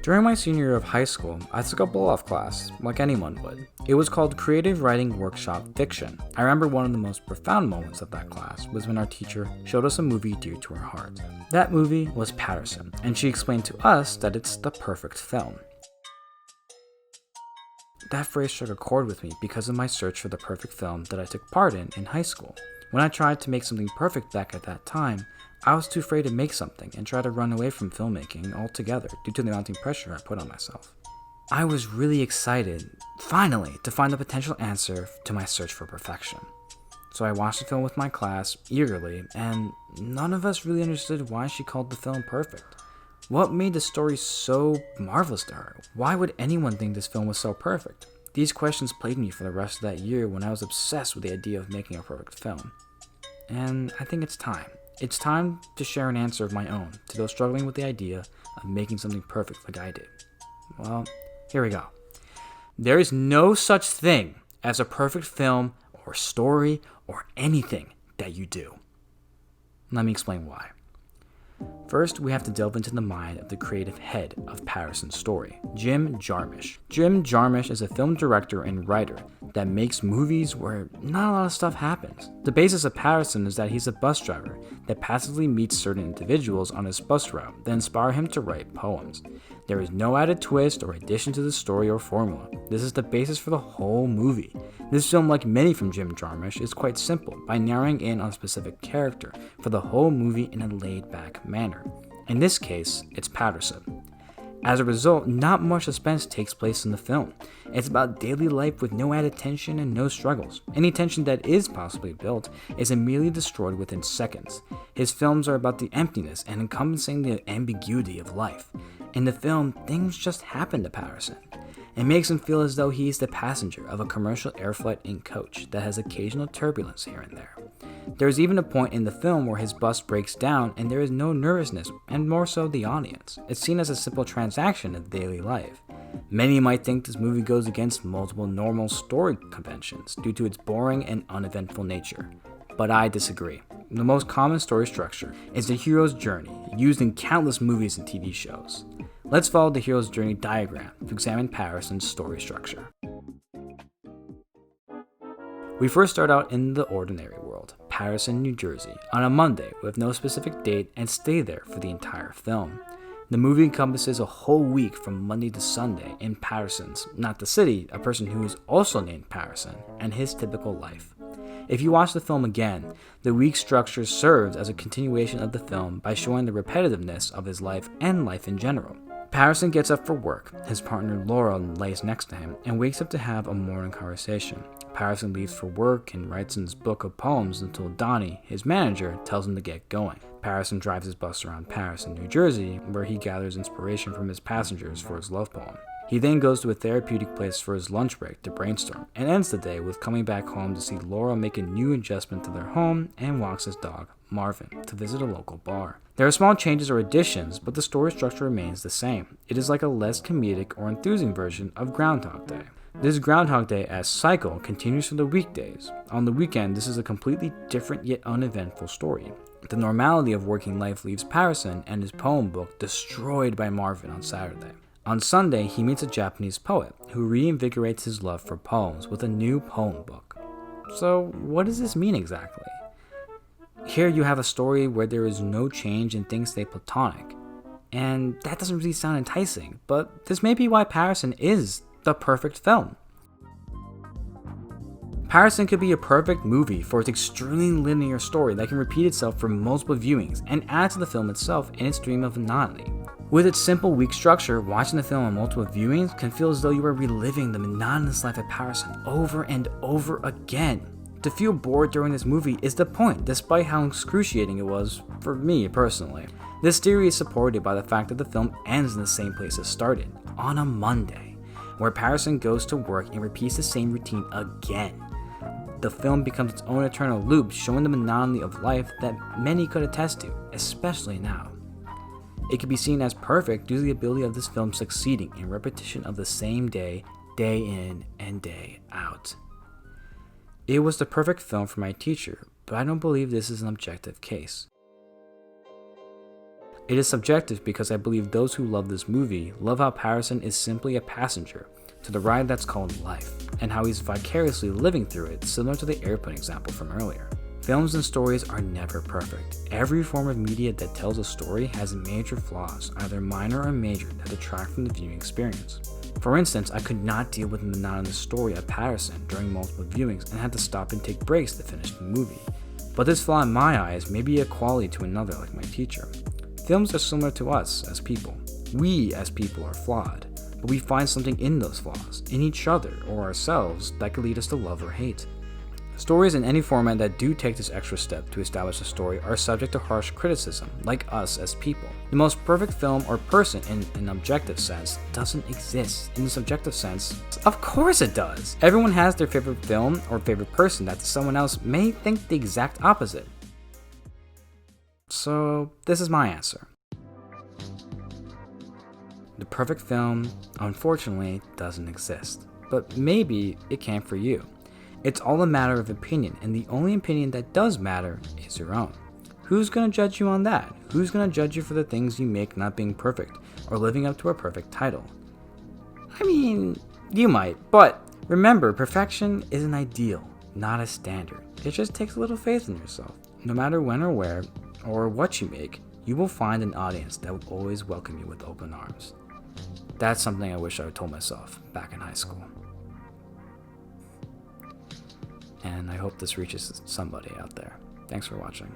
During my senior year of high school, I took a blow-off class, like anyone would. It was called Creative Writing Workshop Fiction. I remember one of the most profound moments of that class was when our teacher showed us a movie dear to her heart. That movie was Paterson, and she explained to us that it's the perfect film. That phrase struck a chord with me because of my search for the perfect film that I took part in high school. When I tried to make something perfect back at that time, I was too afraid to make something and try to run away from filmmaking altogether due to the mounting pressure I put on myself. I was really excited, finally, to find the potential answer to my search for perfection. So I watched the film with my class eagerly, and none of us really understood why she called the film perfect. What made the story so marvelous to her? Why would anyone think this film was so perfect? These questions plagued me for the rest of that year when I was obsessed with the idea of making a perfect film. And I think it's time. It's time to share an answer of my own to those struggling with the idea of making something perfect like I did. Well, here we go. There is no such thing as a perfect film or story or anything that you do. Let me explain why. First, we have to delve into the mind of the creative head of Paterson's story, Jim Jarmusch. Jim Jarmusch is a film director and writer that makes movies where not a lot of stuff happens. The basis of Paterson is that he's a bus driver that passively meets certain individuals on his bus route that inspire him to write poems. There is no added twist or addition to the story or formula. This is the basis for the whole movie. This film, like many from Jim Jarmusch, is quite simple by narrowing in on a specific character for the whole movie in a laid-back manner. In this case, it's Paterson. As a result, not much suspense takes place in the film. It's about daily life with no added tension and no struggles. Any tension that is possibly built is immediately destroyed within seconds. His films are about the emptiness and encompassing the ambiguity of life. In the film, things just happen to Paterson. It makes him feel as though he's the passenger of a commercial air flight in coach that has occasional turbulence here and there. There is even a point in the film where his bus breaks down and there is no nervousness, and more so the audience. It's seen as a simple transaction of daily life. Many might think this movie goes against multiple normal story conventions due to its boring and uneventful nature. But I disagree. The most common story structure is the hero's journey, used in countless movies and TV shows. Let's follow the hero's journey diagram to examine Paterson's story structure. We first start out in the ordinary world, Paterson, New Jersey, on a Monday with no specific date and stay there for the entire film. The movie encompasses a whole week from Monday to Sunday in Paterson's, not the city, a person who is also named Paterson, and his typical life. If you watch the film again, the week structure serves as a continuation of the film by showing the repetitiveness of his life and life in general. Paterson gets up for work, his partner Laura lays next to him, and wakes up to have a morning conversation. Paterson leaves for work and writes in his book of poems until Donnie, his manager, tells him to get going. Paterson drives his bus around Paterson, New Jersey, where he gathers inspiration from his passengers for his love poem. He then goes to a therapeutic place for his lunch break to brainstorm, and ends the day with coming back home to see Laura make a new adjustment to their home and walks his dog, Marvin, to visit a local bar. There are small changes or additions, but the story structure remains the same. It is like a less comedic or enthusing version of Groundhog Day. This Groundhog Day-esque cycle continues for the weekdays. On the weekend, this is a completely different yet uneventful story. The normality of working life leaves Paterson and his poem book destroyed by Marvin on Saturday. On Sunday, he meets a Japanese poet who reinvigorates his love for poems with a new poem book. So, what does this mean exactly? Here you have a story where there is no change and things stay platonic. And that doesn't really sound enticing, but this may be why Paterson is the perfect film. Paterson could be a perfect movie for its extremely linear story that can repeat itself for multiple viewings and add to the film itself in its dream of monotony. With its simple week structure, watching the film on multiple viewings can feel as though you are reliving the monotonous life of Paterson over and over again. To feel bored during this movie is the point, despite how excruciating it was for me personally. This theory is supported by the fact that the film ends in the same place it started, on a Monday, where Paterson goes to work and repeats the same routine again. The film becomes its own eternal loop, showing the monotony of life that many could attest to, especially now. It can be seen as perfect due to the ability of this film succeeding in repetition of the same day, day in and day out. It was the perfect film for my teacher, but I don't believe this is an objective case. It is subjective because I believe those who love this movie love how Paterson is simply a passenger to the ride that's called life, and how he's vicariously living through it, similar to the airplane example from earlier. Films and stories are never perfect. Every form of media that tells a story has major flaws, either minor or major, that detract from the viewing experience. For instance, I could not deal with the monotonous story of Paterson during multiple viewings and had to stop and take breaks to finish the movie. But this flaw in my eyes may be a quality to another, like my teacher. Films are similar to us as people. We as people are flawed, but we find something in those flaws, in each other or ourselves, that could lead us to love or hate. Stories in any format that do take this extra step to establish a story are subject to harsh criticism, like us as people. The most perfect film or person in an objective sense doesn't exist. In the subjective sense, of course it does. Everyone has their favorite film or favorite person that to someone else may think the exact opposite. So this is my answer. The perfect film, unfortunately, doesn't exist, but maybe it can for you. It's all a matter of opinion, and the only opinion that does matter is your own. Who's gonna judge you on that? Who's gonna judge you for the things you make not being perfect, or living up to a perfect title? I mean, you might, but remember, perfection is an ideal, not a standard. It just takes a little faith in yourself. No matter when or where, or what you make, you will find an audience that will always welcome you with open arms. That's something I wish I had told myself back in high school. And I hope this reaches somebody out there. Thanks for watching.